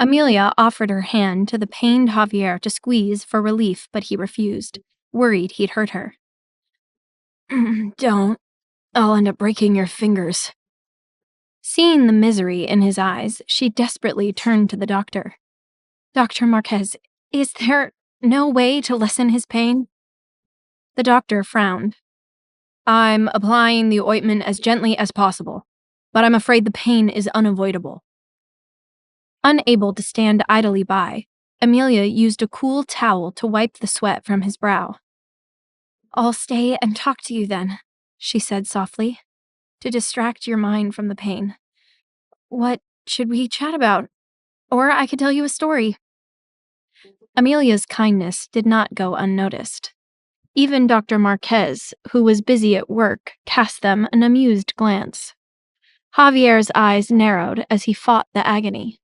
Amelia offered her hand to the pained Javier to squeeze for relief, but he refused, worried he'd hurt her. Don't. I'll end up breaking your fingers. Seeing the misery in his eyes, she desperately turned to the doctor. Dr. Marquez, is there no way to lessen his pain? The doctor frowned. I'm applying the ointment as gently as possible, but I'm afraid the pain is unavoidable. Unable to stand idly by, Amelia used a cool towel to wipe the sweat from his brow. I'll stay and talk to you then, she said softly, to distract your mind from the pain. What should we chat about? Or I could tell you a story. Amelia's kindness did not go unnoticed. Even Dr. Marquez, who was busy at work, cast them an amused glance. Javier's eyes narrowed as he fought the agony.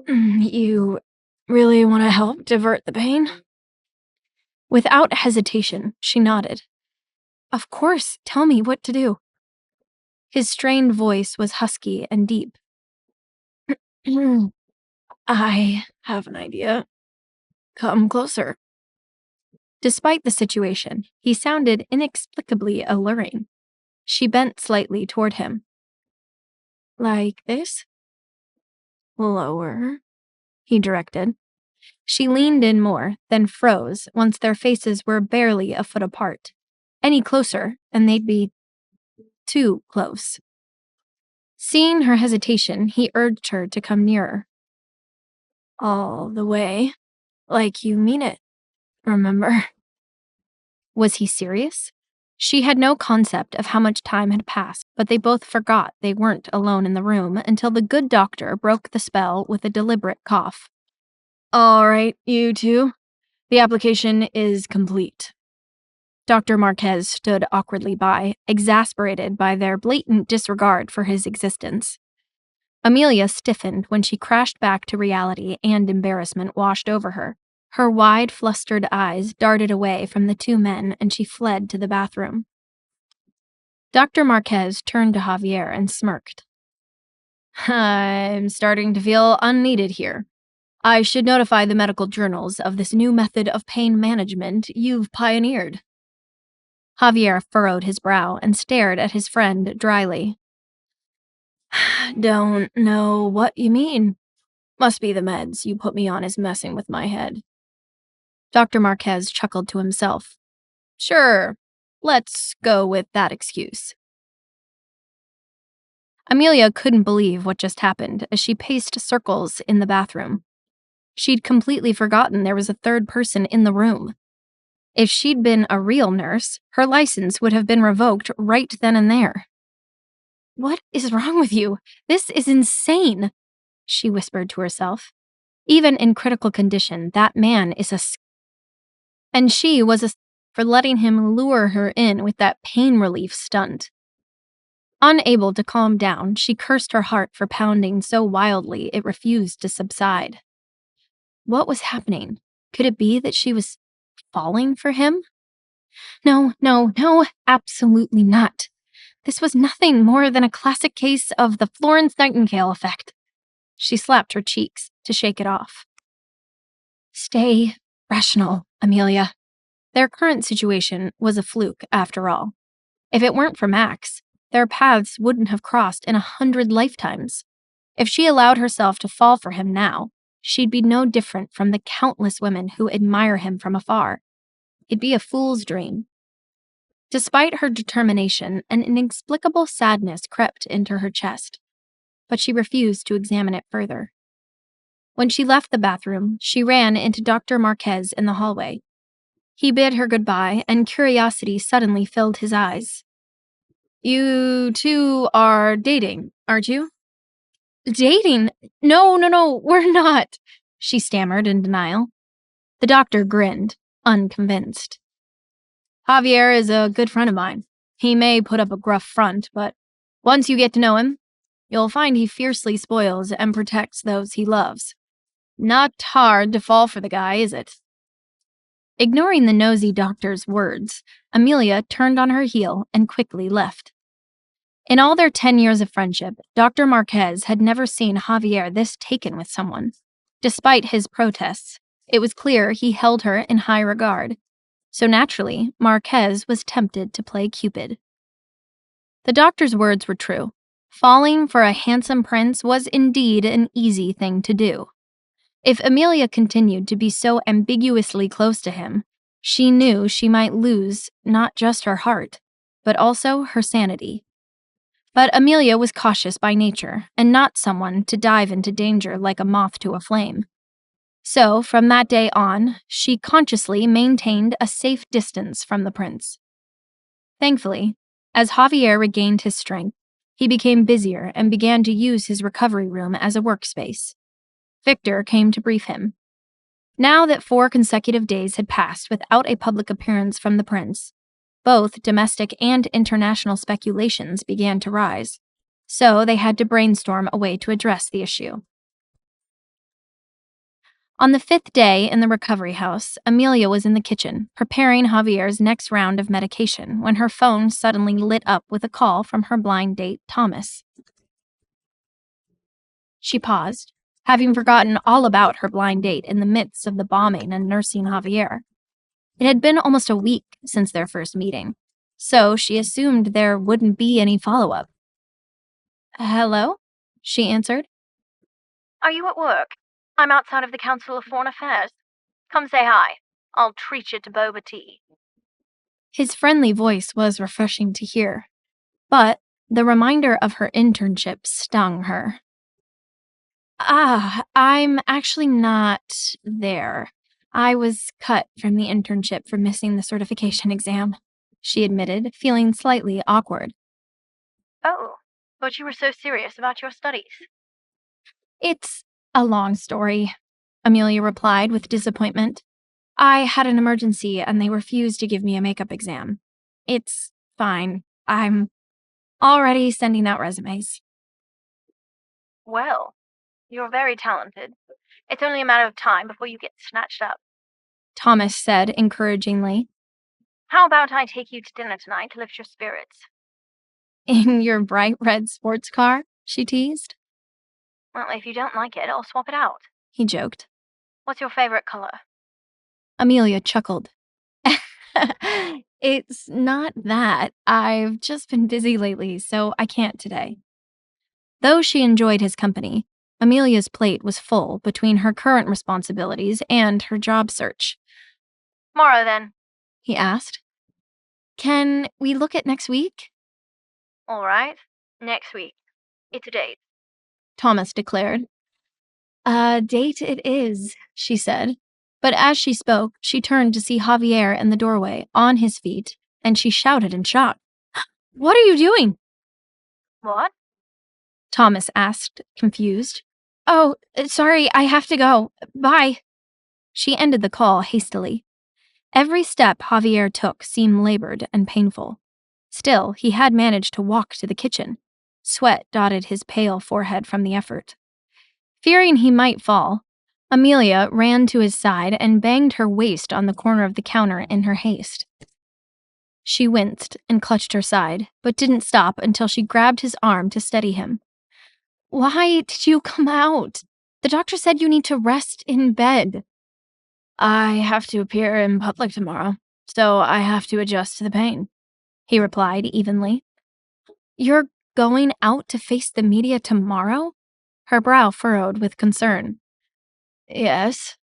You really want to help divert the pain? Without hesitation, she nodded. Of course, tell me what to do. His strained voice was husky and deep. I have an idea. Come closer. Despite the situation, he sounded inexplicably alluring. She bent slightly toward him. Like this? Lower, he directed. She leaned in more, then froze once their faces were barely a foot apart. Any closer, and they'd be too close. Seeing her hesitation, he urged her to come nearer. All the way, like you mean it, remember? Was he serious? She had no concept of how much time had passed, but they both forgot they weren't alone in the room until the good doctor broke the spell with a deliberate cough. All right, you two. The application is complete. Dr. Marquez stood awkwardly by, exasperated by their blatant disregard for his existence. Amelia stiffened when she crashed back to reality and embarrassment washed over her. Her wide, flustered eyes darted away from the two men and she fled to the bathroom. Dr. Marquez turned to Javier and smirked. I'm starting to feel unneeded here. I should notify the medical journals of this new method of pain management you've pioneered. Javier furrowed his brow and stared at his friend dryly. Don't know what you mean. Must be the meds you put me on is messing with my head. Dr. Marquez chuckled to himself. Sure, let's go with that excuse. Amelia couldn't believe what just happened as she paced circles in the bathroom. She'd completely forgotten there was a third person in the room. If she'd been a real nurse, her license would have been revoked right then and there. What is wrong with you? This is insane, she whispered to herself. Even in critical condition, that man is and she was for letting him lure her in with that pain relief stunt. Unable to calm down, she cursed her heart for pounding so wildly it refused to subside. What was happening? Could it be that she was falling for him? No, absolutely not. This was nothing more than a classic case of the Florence Nightingale effect. She slapped her cheeks to shake it off. Stay rational, Amelia. Their current situation was a fluke, after all. If it weren't for Max, their paths wouldn't have crossed in 100 lifetimes. If she allowed herself to fall for him now, she'd be no different from the countless women who admire him from afar. It'd be a fool's dream. Despite her determination, an inexplicable sadness crept into her chest, but she refused to examine it further. When she left the bathroom, she ran into Dr. Marquez in the hallway. He bid her goodbye, and curiosity suddenly filled his eyes. You two are dating, aren't you? Dating? No, we're not, she stammered in denial. The doctor grinned, unconvinced. Javier is a good friend of mine. He may put up a gruff front, but once you get to know him, you'll find he fiercely spoils and protects those he loves. Not hard to fall for the guy, is it? Ignoring the nosy doctor's words, Amelia turned on her heel and quickly left. In all their 10 years of friendship, Dr. Marquez had never seen Javier this taken with someone. Despite his protests, it was clear he held her in high regard. So naturally, Marquez was tempted to play Cupid. The doctor's words were true. Falling for a handsome prince was indeed an easy thing to do. If Amelia continued to be so ambiguously close to him, she knew she might lose not just her heart, but also her sanity. But Amelia was cautious by nature, and not someone to dive into danger like a moth to a flame. So, from that day on, she consciously maintained a safe distance from the prince. Thankfully, as Javier regained his strength, he became busier and began to use his recovery room as a workspace. Victor came to brief him. Now that 4 consecutive days had passed without a public appearance from the prince, both domestic and international speculations began to rise, so they had to brainstorm a way to address the issue. On the 5th day in the recovery house, Amelia was in the kitchen, preparing Javier's next round of medication, when her phone suddenly lit up with a call from her blind date, Tomas. She paused, having forgotten all about her blind date in the midst of the bombing and nursing Javier. It had been almost a week since their first meeting, so she assumed there wouldn't be any follow-up. "Hello?" she answered. Are you at work? I'm outside of the Council of Foreign Affairs. Come say hi. I'll treat you to boba tea. His friendly voice was refreshing to hear, but the reminder of her internship stung her. I'm actually not there. I was cut from the internship for missing the certification exam," she admitted, feeling slightly awkward. Oh, but you were so serious about your studies. "It's a long story," Amelia replied with disappointment. "I had an emergency and they refused to give me a makeup exam. It's fine. I'm already sending out resumes." Well, you're very talented. It's only a matter of time before you get snatched up. Thomas said encouragingly. How about I take you to dinner tonight to lift your spirits? "In your bright red sports car?" she teased. Well, if you don't like it, I'll swap it out. He joked. What's your favorite color? Amelia chuckled. "It's not that. I've just been busy lately, so I can't today." Though she enjoyed his company, Amelia's plate was full between her current responsibilities and her job search. Tomorrow, then. He asked, "Can we look at next week?" All right. Next week. It's a date. Thomas declared. "A date it is," she said. But as she spoke, she turned to see Javier in the doorway, on his feet, and she shouted in shock. "What are you doing?" What? Thomas asked, confused. "Oh, sorry, I have to go. Bye." She ended the call hastily. Every step Javier took seemed labored and painful. Still, he had managed to walk to the kitchen. Sweat dotted his pale forehead from the effort. Fearing he might fall, Amelia ran to his side and banged her waist on the corner of the counter in her haste. She winced and clutched her side, but didn't stop until she grabbed his arm to steady him. "Why did you come out? The doctor said you need to rest in bed." "I have to appear in public tomorrow, so I have to adjust to the pain," he replied evenly. "You're going out to face the media tomorrow?" Her brow furrowed with concern. "Yes."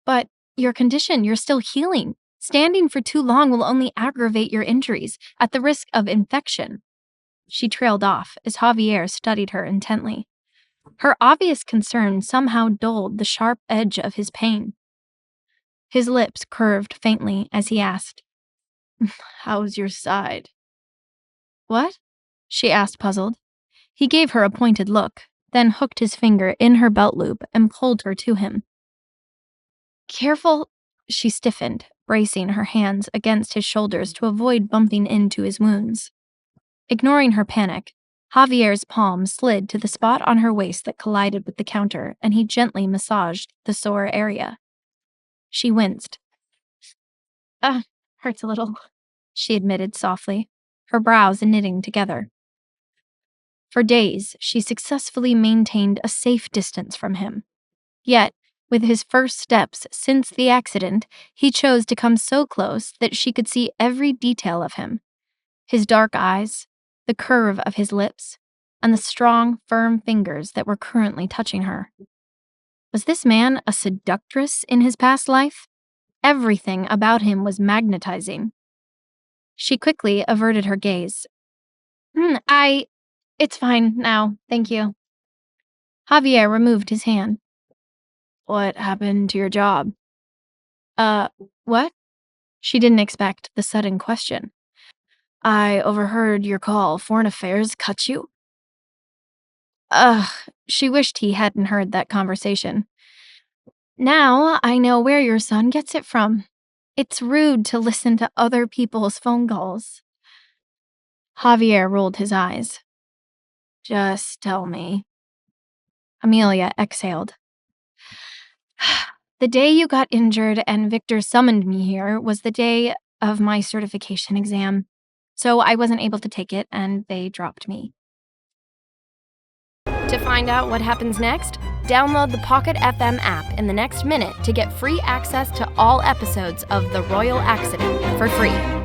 "But your condition, you're still healing. Standing for too long will only aggravate your injuries, at the risk of infection." She trailed off as Javier studied her intently. Her obvious concern somehow dulled the sharp edge of his pain. His lips curved faintly as he asked, "How's your side?" "What?" she asked, puzzled. He gave her a pointed look, then hooked his finger in her belt loop and pulled her to him. "Careful," she stiffened, bracing her hands against his shoulders to avoid bumping into his wounds. Ignoring her panic, Javier's palm slid to the spot on her waist that collided with the counter, and he gently massaged the sore area. She winced. Hurts a little," she admitted softly, her brows knitting together. For days, she successfully maintained a safe distance from him. Yet, with his first steps since the accident, he chose to come so close that she could see every detail of him. His dark eyes, the curve of his lips, and the strong, firm fingers that were currently touching her. Was this man a seductress in his past life? Everything about him was magnetizing. She quickly averted her gaze. It's fine now, thank you. Javier removed his hand. What happened to your job? What? She didn't expect the sudden question. I overheard your call. Foreign Affairs cut you? She wished he hadn't heard that conversation. Now I know where your son gets it from. It's rude to listen to other people's phone calls. Javier rolled his eyes. Just tell me. Amelia exhaled. The day you got injured and Victor summoned me here was the day of my certification exam. So I wasn't able to take it and they dropped me. To find out what happens next, download the Pocket FM app in the next minute to get free access to all episodes of The Royal Accident for free.